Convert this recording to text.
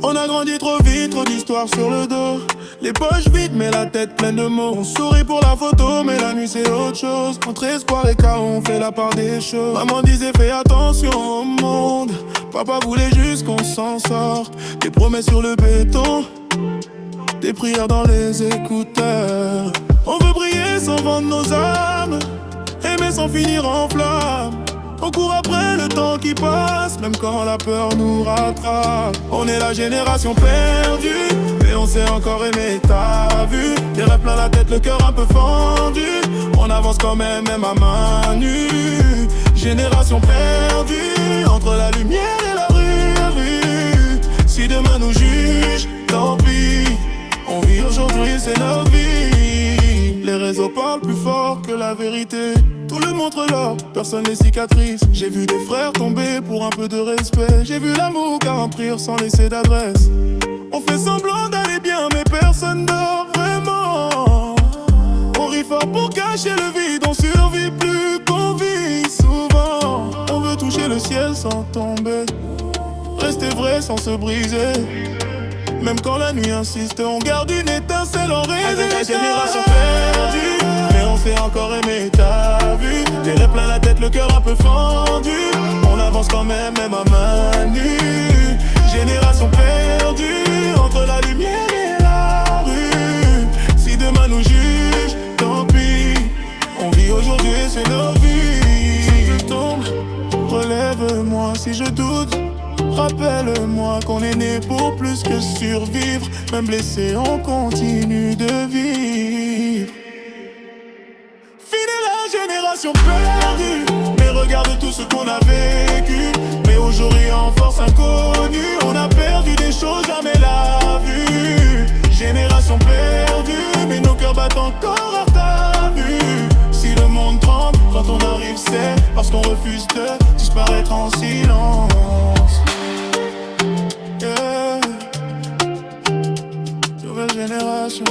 On a grandi trop vite, trop d'histoires sur le dos. Les poches vides mais la tête pleine de mots. On sourit pour la photo mais la nuit c'est autre chose. Entre espoir et chaos on fait la part des choses. Maman disait fais attention au monde. Papa voulait juste qu'on s'en sorte. Des promesses sur le béton, des prières dans les écouteurs. On veut briller sans vendre nos âmes, aimer sans finir en flammes. On court après le temps qui passe, même quand la peur nous rattrape. On est la génération perdue, mais on sait encore aimer, t'as vu. Des rêves plein la tête, le cœur un peu fendu. On avance quand même, même à main nue. Génération perdue, entre la lumière et la rue. Si demain nous juge, tant pis. On vit aujourd'hui, c'est notre vie. Les réseaux parlent plus fort que la vérité. Tout le montre l'or, personne les cicatrices. J'ai vu des frères tomber pour un peu de respect. J'ai vu l'amour garantir sans laisser d'adresse. On fait semblant d'aller bien mais personne dort vraiment. On rit fort pour cacher le vide. On survit plus qu'on vit souvent. On veut toucher le ciel sans tomber, rester vrai sans se briser. Même quand la nuit insiste, on garde une étincelle en réserve. Avec la génération perdue, mais on sait encore aimer, t'as vu. Des rêves plein la tête, le cœur un peu fendu. On avance quand même, même à main nue. Génération perdue, entre la lumière et la rue. Si demain nous juge, tant pis. On vit aujourd'hui, c'est nos vies. Si je tombe, relève-moi. Si je doute, rappelle-moi qu'on est né pour plus que survivre. Même blessé, on continue de vivre. Fini la génération perdue, mais regarde tout ce qu'on a vécu. Mais aujourd'hui en force inconnue, on a perdu des choses, jamais la vue. Génération perdue, mais nos cœurs battent encore à ta vue. Si le monde tremble quand on arrive, c'est parce qu'on refuse de disparaître en silence. Nouvelle génération.